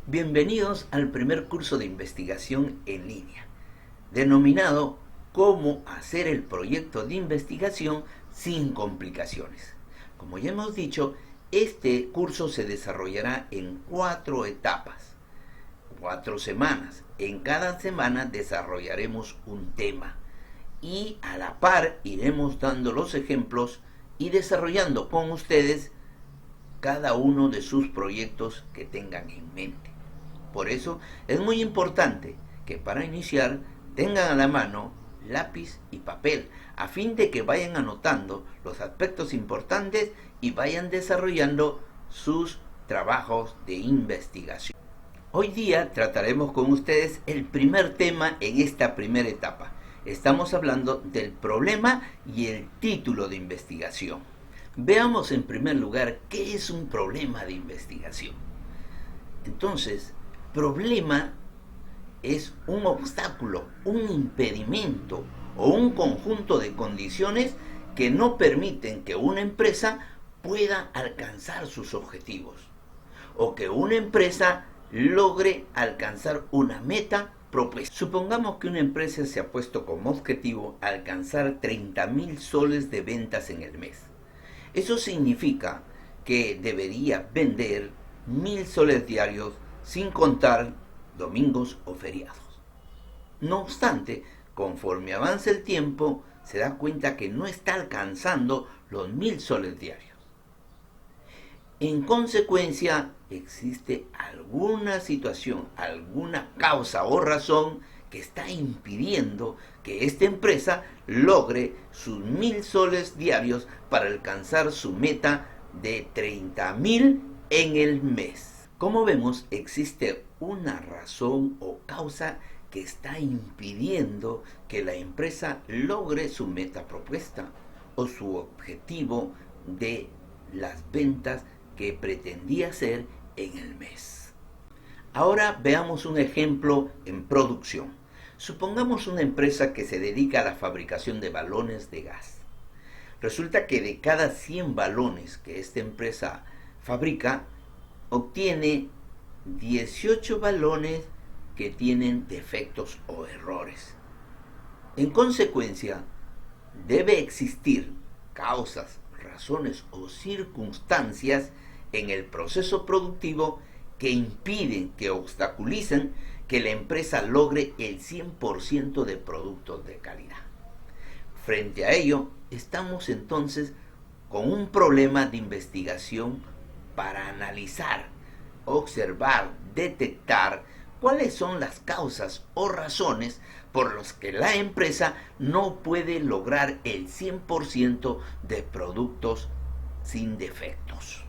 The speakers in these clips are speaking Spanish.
Bienvenidos al primer curso de investigación en línea, denominado Cómo hacer el proyecto de investigación sin complicaciones. Como ya hemos dicho, este curso se desarrollará en 4 etapas, 4 semanas. En cada semana desarrollaremos un tema y a la par iremos dando los ejemplos y desarrollando con ustedes cada uno de sus proyectos que tengan en mente. Por eso es muy importante que para iniciar tengan a la mano lápiz y papel, a fin de que vayan anotando los aspectos importantes y vayan desarrollando sus trabajos de investigación. Hoy día trataremos con ustedes el primer tema en esta primera etapa. Estamos hablando del problema y el título de investigación. Veamos en primer lugar qué es un problema de investigación. Entonces, problema es un obstáculo, un impedimento o un conjunto de condiciones que no permiten que una empresa pueda alcanzar sus objetivos o que una empresa logre alcanzar una meta propuesta. Supongamos que una empresa se ha puesto como objetivo alcanzar 30.000 soles de ventas en el mes. Eso significa que debería vender 1.000 soles diarios sin contar domingos o feriados. No obstante, conforme avanza el tiempo, se da cuenta que no está alcanzando los 1.000 soles diarios. En consecuencia, existe alguna situación, alguna causa o razón que está impidiendo que esta empresa logre sus 1.000 soles diarios para alcanzar su meta de 30.000 en el mes. Como vemos, existe una razón o causa que está impidiendo que la empresa logre su meta propuesta o su objetivo de las ventas que pretendía hacer en el mes. Ahora veamos un ejemplo en producción. Supongamos una empresa que se dedica a la fabricación de balones de gas. Resulta que de cada 100 balones que esta empresa fabrica, obtiene 18 balones que tienen defectos o errores. En consecuencia, debe existir causas, razones o circunstancias en el proceso productivo que impiden, que obstaculicen que la empresa logre el 100% de productos de calidad. Frente a ello, estamos entonces con un problema de investigación para analizar, observar, detectar cuáles son las causas o razones por las que la empresa no puede lograr el 100% de productos sin defectos.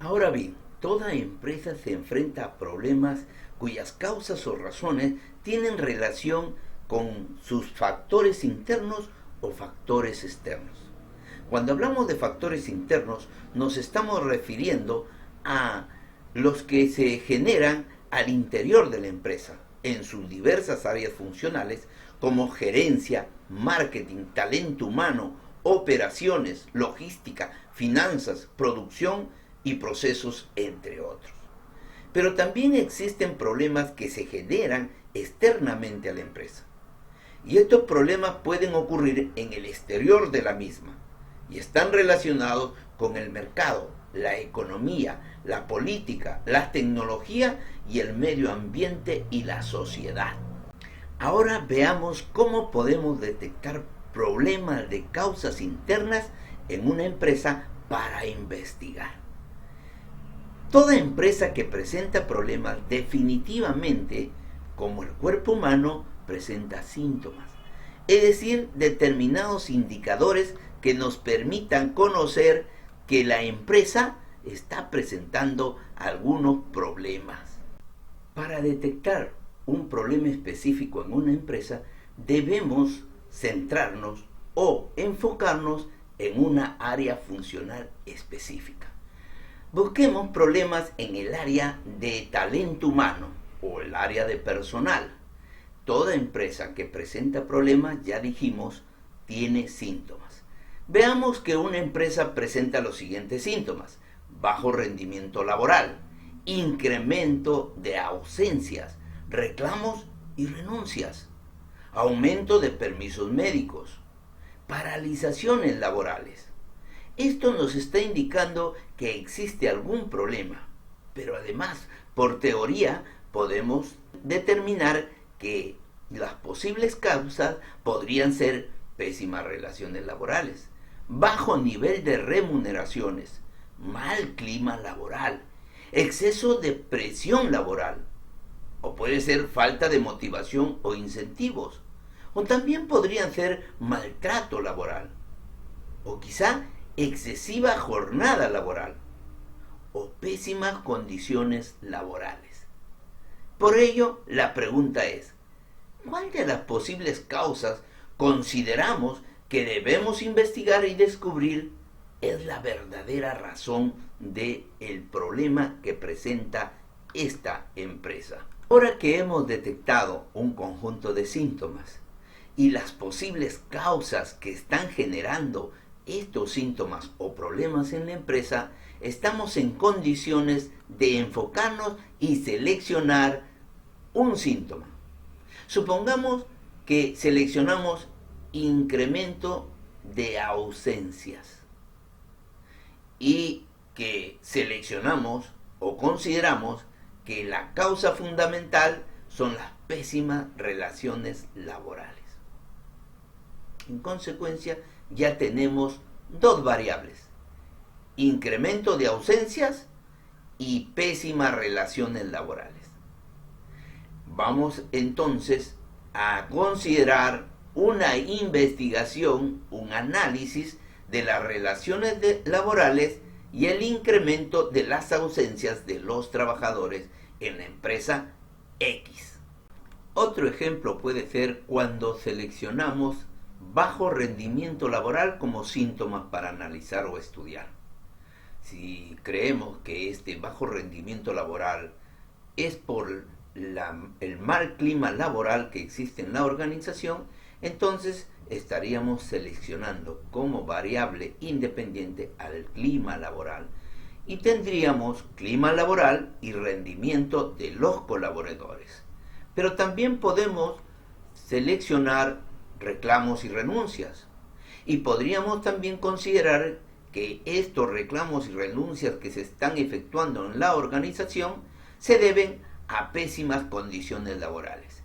Ahora bien, toda empresa se enfrenta a problemas cuyas causas o razones tienen relación con sus factores internos o factores externos. Cuando hablamos de factores internos, nos estamos refiriendo a los que se generan al interior de la empresa, en sus diversas áreas funcionales, como gerencia, marketing, talento humano, operaciones, logística, finanzas, producción y procesos, entre otros. Pero también existen problemas que se generan externamente a la empresa. Y estos problemas pueden ocurrir en el exterior de la misma y están relacionados con el mercado, la economía, la política, la tecnología y el medio ambiente y la sociedad. Ahora veamos cómo podemos detectar problemas de causas internas en una empresa para investigar. Toda empresa que presenta problemas definitivamente, como el cuerpo humano, presenta síntomas, es decir, determinados indicadores que nos permitan conocer que la empresa está presentando algunos problemas. Para detectar un problema específico en una empresa, debemos centrarnos o enfocarnos en una área funcional específica. Busquemos problemas en el área de talento humano o el área de personal. Toda empresa que presenta problemas, ya dijimos, tiene síntomas. Veamos que una empresa presenta los siguientes síntomas: bajo rendimiento laboral, incremento de ausencias, reclamos y renuncias, aumento de permisos médicos, paralizaciones laborales. Esto nos está indicando que existe algún problema, pero además, por teoría, podemos determinar que las posibles causas podrían ser pésimas relaciones laborales, bajo nivel de remuneraciones, mal clima laboral, exceso de presión laboral, o puede ser falta de motivación o incentivos, o también podrían ser maltrato laboral, o quizá excesiva jornada laboral, o pésimas condiciones laborales. Por ello, la pregunta es, ¿cuál de las posibles causas consideramos que debemos investigar y descubrir es la verdadera razón del problema que presenta esta empresa? Ahora que hemos detectado un conjunto de síntomas y las posibles causas que están generando estos síntomas o problemas en la empresa, estamos en condiciones de enfocarnos y seleccionar un síntoma. Supongamos que seleccionamos incremento de ausencias y que seleccionamos o consideramos que la causa fundamental son las pésimas relaciones laborales. En consecuencia, ya tenemos dos variables: incremento de ausencias y pésimas relaciones laborales. Vamos entonces a considerar una investigación, un análisis de las relaciones laborales y el incremento de las ausencias de los trabajadores en la empresa X. Otro ejemplo puede ser cuando seleccionamos bajo rendimiento laboral como síntomas para analizar o estudiar. Si creemos que este bajo rendimiento laboral es por el mal clima laboral que existe en la organización, entonces estaríamos seleccionando como variable independiente al clima laboral y tendríamos clima laboral y rendimiento de los colaboradores. Pero también podemos seleccionar reclamos y renuncias, y podríamos también considerar que estos reclamos y renuncias que se están efectuando en la organización se deben a pésimas condiciones laborales.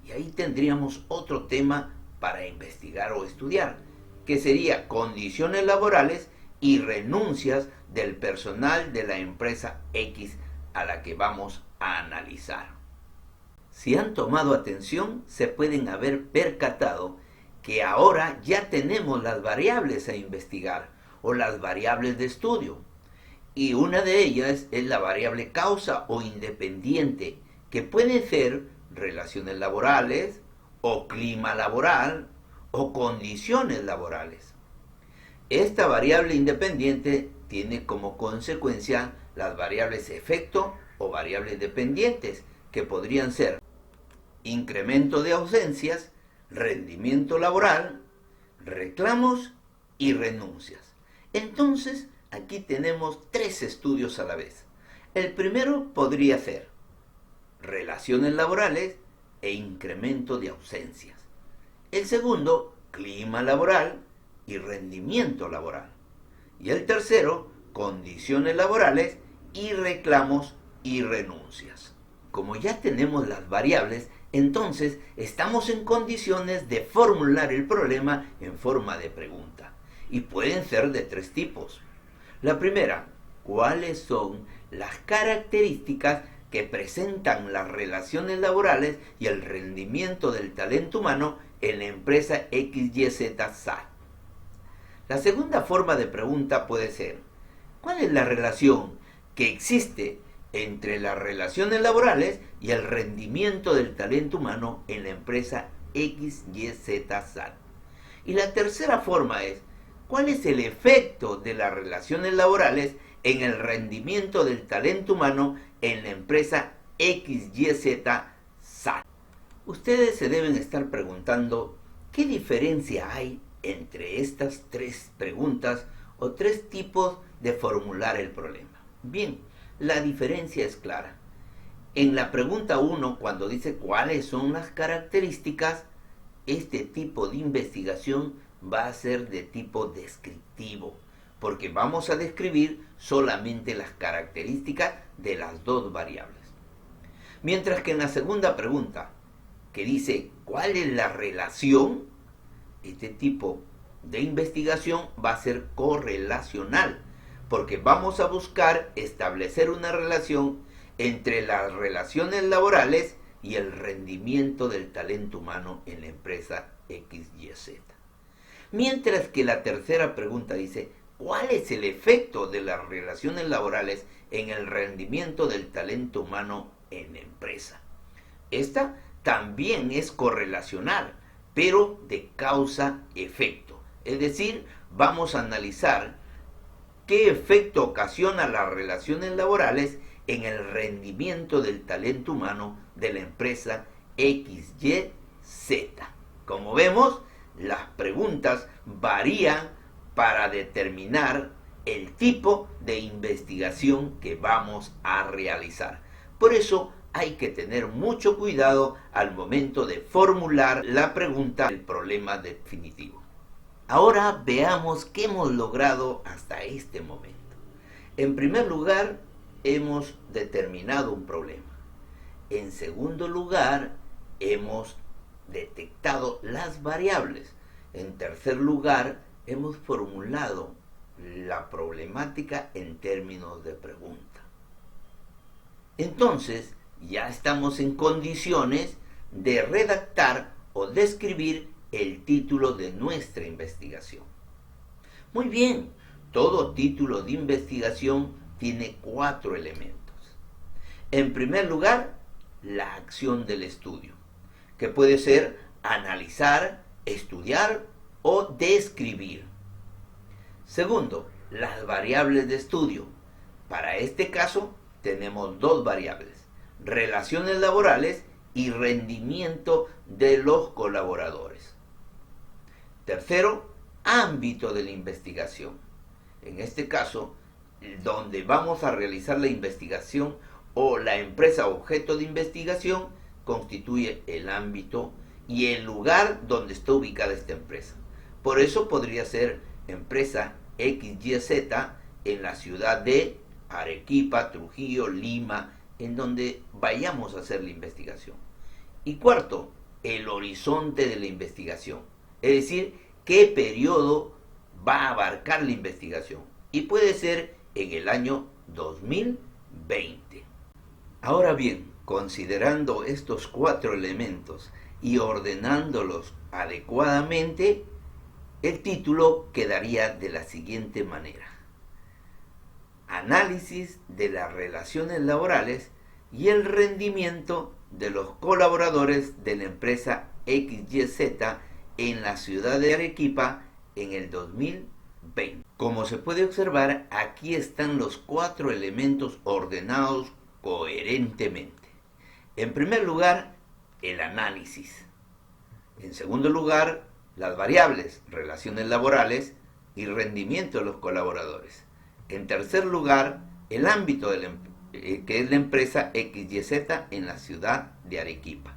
Y ahí tendríamos otro tema para investigar o estudiar, que sería condiciones laborales y renuncias del personal de la empresa X a la que vamos a analizar. Si han tomado atención, se pueden haber percatado que ahora ya tenemos las variables a investigar o las variables de estudio. Y una de ellas es la variable causa o independiente, que puede ser relaciones laborales o clima laboral o condiciones laborales. Esta variable independiente tiene como consecuencia las variables efecto o variables dependientes, que podrían ser incremento de ausencias, rendimiento laboral, reclamos y renuncias. Entonces, aquí tenemos tres estudios a la vez. El primero podría ser relaciones laborales e incremento de ausencias. El segundo, clima laboral y rendimiento laboral. Y el tercero, condiciones laborales y reclamos y renuncias. Como ya tenemos las variables, entonces estamos en condiciones de formular el problema en forma de pregunta. Y pueden ser de tres tipos. La primera, ¿cuáles son las características que presentan las relaciones laborales y el rendimiento del talento humano en la empresa XYZ SAT? La segunda forma de pregunta puede ser, ¿cuál es la relación que existe entre las relaciones laborales y el rendimiento del talento humano en la empresa XYZ SAT? Y la tercera forma es, ¿cuál es el efecto de las relaciones laborales en el rendimiento del talento humano en la empresa XYZ SAT? Ustedes se deben estar preguntando, ¿qué diferencia hay entre estas tres preguntas o tres tipos de formular el problema? Bien, la diferencia es clara. En la pregunta 1, cuando dice cuáles son las características, este tipo de investigación va a ser de tipo descriptivo, porque vamos a describir solamente las características de las dos variables. Mientras que en la segunda pregunta, que dice cuál es la relación, este tipo de investigación va a ser correlacional, porque vamos a buscar establecer una relación entre las relaciones laborales y el rendimiento del talento humano en la empresa XYZ. Mientras que la tercera pregunta dice, ¿cuál es el efecto de las relaciones laborales en el rendimiento del talento humano en la empresa? Esta también es correlacional, pero de causa-efecto. Es decir, vamos a analizar qué efecto ocasiona las relaciones laborales en el rendimiento del talento humano de la empresa XYZ. Como vemos, las preguntas varían para determinar el tipo de investigación que vamos a realizar. Por eso hay que tener mucho cuidado al momento de formular la pregunta del problema definitivo. Ahora veamos qué hemos logrado hasta este momento. En primer lugar, hemos determinado un problema. En segundo lugar, hemos detectado las variables. En tercer lugar, hemos formulado la problemática en términos de pregunta. Entonces, ya estamos en condiciones de redactar o describir el título de nuestra investigación. Muy bien, todo título de investigación tiene 4 elementos. En primer lugar, la acción del estudio, que puede ser analizar, estudiar o describir. Segundo, las variables de estudio. Para este caso, tenemos 2 variables: relaciones laborales y rendimiento de los colaboradores. Tercero, ámbito de la investigación. En este caso, donde vamos a realizar la investigación o la empresa objeto de investigación constituye el ámbito y el lugar donde está ubicada esta empresa. Por eso podría ser empresa XYZ en la ciudad de Arequipa, Trujillo, Lima, en donde vayamos a hacer la investigación. Y cuarto, el horizonte de la investigación, es decir, qué periodo va a abarcar la investigación, y puede ser en el año 2020. Ahora bien, considerando estos 4 elementos y ordenándolos adecuadamente, el título quedaría de la siguiente manera: Análisis de las relaciones laborales y el rendimiento de los colaboradores de la empresa XYZ en la ciudad de Arequipa en el 2020. Como se puede observar, aquí están los 4 elementos ordenados coherentemente. En primer lugar, el análisis. En segundo lugar, las variables, relaciones laborales y rendimiento de los colaboradores. En tercer lugar, el ámbito que es la empresa XYZ en la ciudad de Arequipa.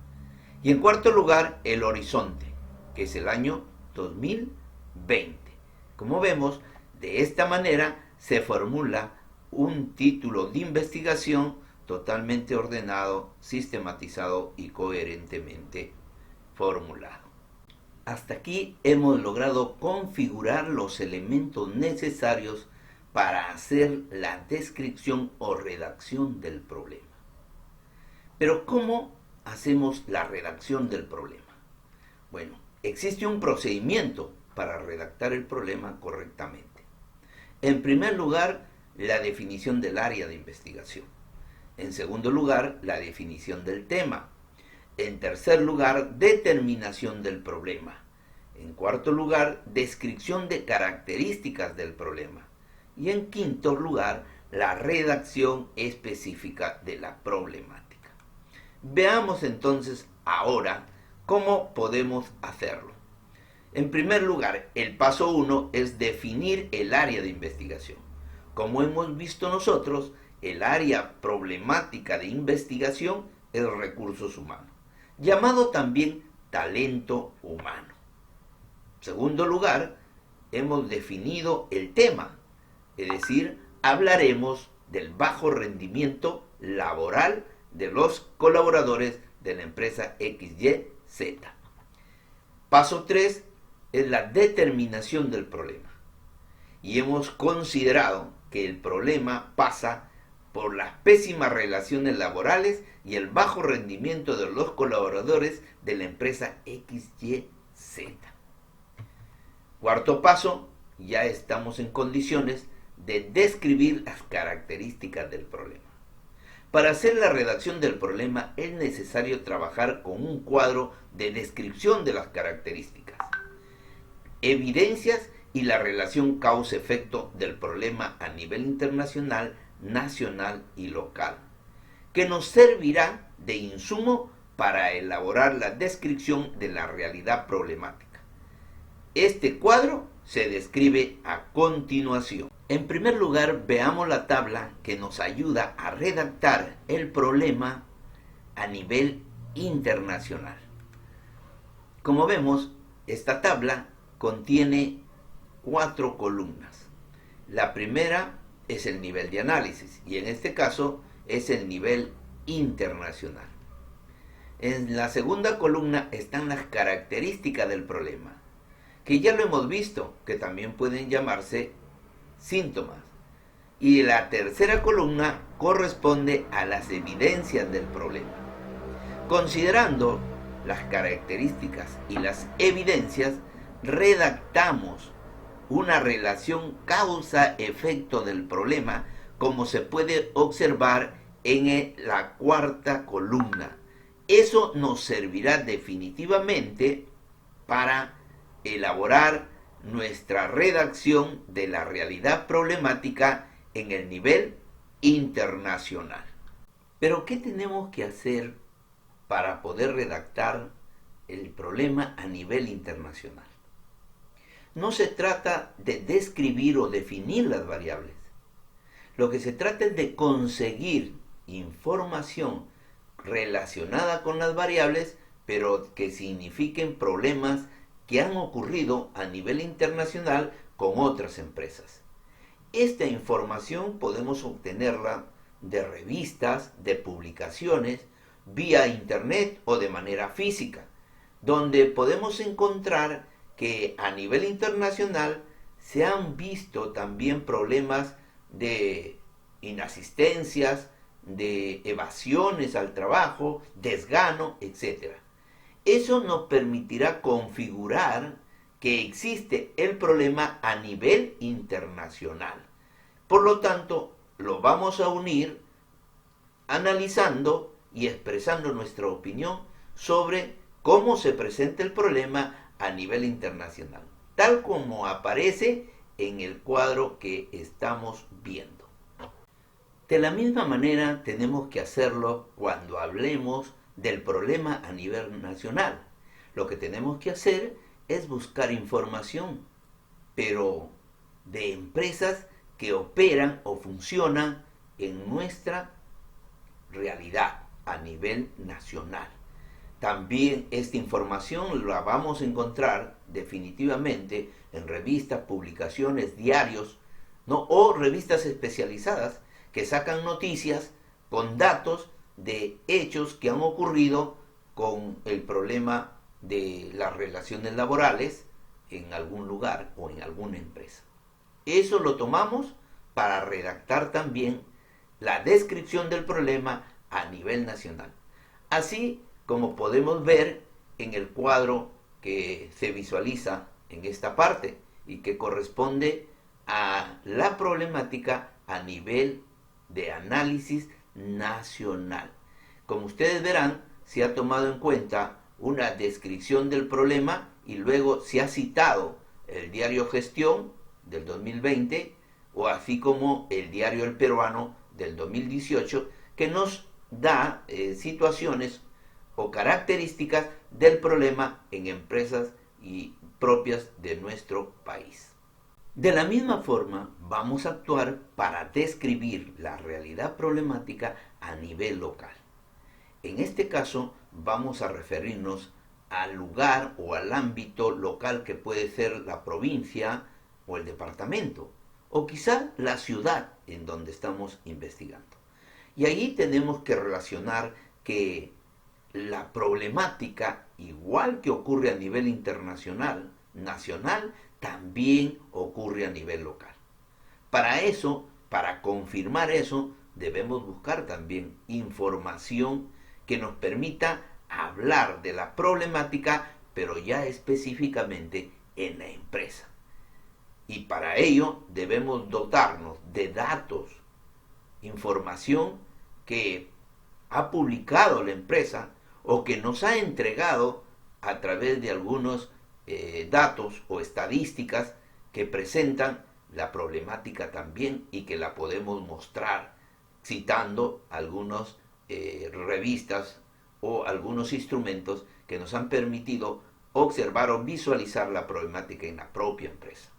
Y en cuarto lugar, el horizonte, que es el año 2020. Como vemos, de esta manera se formula un título de investigación totalmente ordenado, sistematizado y coherentemente formulado. Hasta aquí hemos logrado configurar los elementos necesarios para hacer la descripción o redacción del problema. Pero ¿cómo hacemos la redacción del problema? Bueno, existe un procedimiento para redactar el problema correctamente. En primer lugar, la definición del área de investigación. En segundo lugar, la definición del tema. En tercer lugar, determinación del problema. En cuarto lugar, descripción de características del problema. Y en quinto lugar, la redacción específica de la problemática. Veamos entonces ahora cómo podemos hacerlo. En primer lugar, el paso 1 es definir el área de investigación. Como hemos visto nosotros, el área problemática de investigación es recursos humanos, llamado también talento humano. En segundo lugar, hemos definido el tema, es decir, hablaremos del bajo rendimiento laboral de los colaboradores de la empresa XYZ. Paso 3 es la determinación del problema. Y hemos considerado que el problema pasa por las pésimas relaciones laborales y el bajo rendimiento de los colaboradores de la empresa XYZ. Cuarto paso, ya estamos en condiciones de describir las características del problema. Para hacer la redacción del problema es necesario trabajar con un cuadro de descripción de las características, evidencias y la relación causa-efecto del problema a nivel internacional, nacional y local, que nos servirá de insumo para elaborar la descripción de la realidad problemática. Este cuadro se describe a continuación. En primer lugar, veamos la tabla que nos ayuda a redactar el problema a nivel internacional. Como vemos, esta tabla contiene 4 columnas. La primera es el nivel de análisis y en este caso es el nivel internacional. En la segunda columna están las características del problema, que ya lo hemos visto, que también pueden llamarse síntomas. Y la tercera columna corresponde a las evidencias del problema. Considerando las características y las evidencias, redactamos una relación causa-efecto del problema, como se puede observar en la cuarta columna. Eso nos servirá definitivamente para elaborar nuestra redacción de la realidad problemática en el nivel internacional. Pero, ¿qué tenemos que hacer para poder redactar el problema a nivel internacional? No se trata de describir o definir las variables. Lo que se trata es de conseguir información relacionada con las variables, pero que signifiquen problemas que han ocurrido a nivel internacional con otras empresas. Esta información podemos obtenerla de revistas, de publicaciones, vía internet o de manera física, donde podemos encontrar que a nivel internacional se han visto también problemas de inasistencias, de evasiones al trabajo, desgano, etc. Eso nos permitirá configurar que existe el problema a nivel internacional. Por lo tanto, lo vamos a unir analizando y expresando nuestra opinión sobre cómo se presenta el problema a nivel internacional, tal como aparece en el cuadro que estamos viendo. De la misma manera tenemos que hacerlo cuando hablemos del problema a nivel nacional. Lo que tenemos que hacer es buscar información, pero de empresas que operan o funcionan en nuestra realidad a nivel nacional. También esta información la vamos a encontrar definitivamente en revistas, publicaciones, diarios, ¿no? O revistas especializadas que sacan noticias con datos de hechos que han ocurrido con el problema de las relaciones laborales en algún lugar o en alguna empresa. Eso lo tomamos para redactar también la descripción del problema a nivel nacional. Así como podemos ver en el cuadro que se visualiza en esta parte y que corresponde a la problemática a nivel de análisis nacional. Como ustedes verán, se ha tomado en cuenta una descripción del problema y luego se ha citado el diario Gestión del 2020 o así como el diario El Peruano del 2018, que nos da situaciones o características del problema en empresas y propias de nuestro país. De la misma forma, vamos a actuar para describir la realidad problemática a nivel local. En este caso, vamos a referirnos al lugar o al ámbito local que puede ser la provincia o el departamento, o quizá la ciudad en donde estamos investigando. Y allí tenemos que relacionar que la problemática, igual que ocurre a nivel internacional, nacional, también ocurre a nivel local. Para eso, para confirmar eso, debemos buscar también información que nos permita hablar de la problemática, pero ya específicamente en la empresa. Y para ello debemos dotarnos de datos, información que ha publicado la empresa o que nos ha entregado a través de algunos datos o estadísticas que presentan la problemática también y que la podemos mostrar citando algunas revistas o algunos instrumentos que nos han permitido observar o visualizar la problemática en la propia empresa.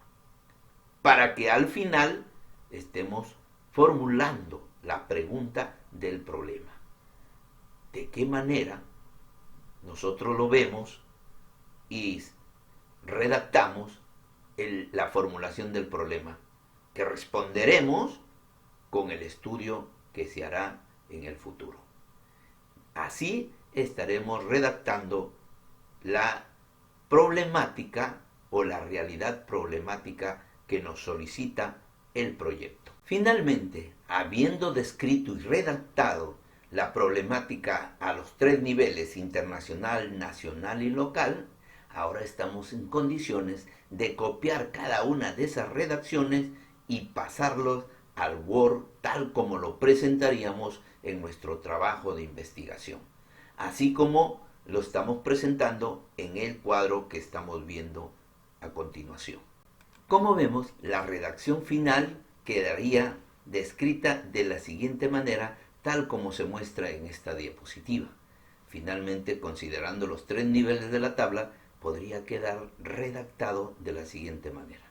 Para que al final estemos formulando la pregunta del problema. ¿De qué manera nosotros lo vemos y redactamos la formulación del problema, que responderemos con el estudio que se hará en el futuro? Así estaremos redactando la problemática o la realidad problemática que nos solicita el proyecto. Finalmente, habiendo descrito y redactado la problemática a los tres niveles, internacional, nacional y local, ahora estamos en condiciones de copiar cada una de esas redacciones y pasarlos al Word tal como lo presentaríamos en nuestro trabajo de investigación, así como lo estamos presentando en el cuadro que estamos viendo a continuación. Como vemos, la redacción final quedaría descrita de la siguiente manera, tal como se muestra en esta diapositiva. Finalmente, considerando los tres niveles de la tabla, podría quedar redactado de la siguiente manera.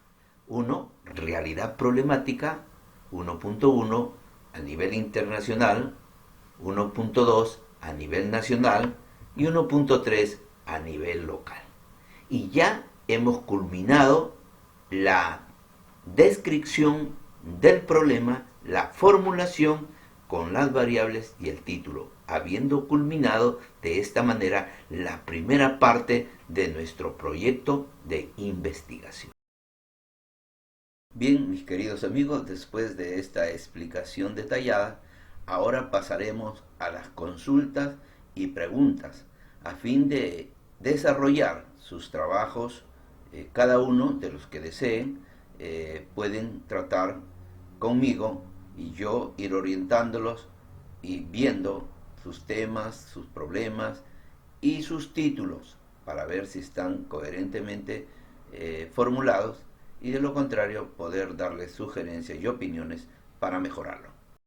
1. Realidad problemática 1.1 a nivel internacional, 1.2 a nivel nacional y 1.3 a nivel local. Y ya hemos culminado la descripción del problema, la formulación con las variables y el título, habiendo culminado de esta manera la primera parte de nuestro proyecto de investigación. Bien, mis queridos amigos, después de esta explicación detallada, ahora pasaremos a las consultas y preguntas a fin de desarrollar sus trabajos. Cada uno de los que deseen pueden tratar conmigo y yo ir orientándolos y viendo sus temas, sus problemas y sus títulos para ver si están coherentemente formulados y de lo contrario poder darles sugerencias y opiniones para mejorarlo.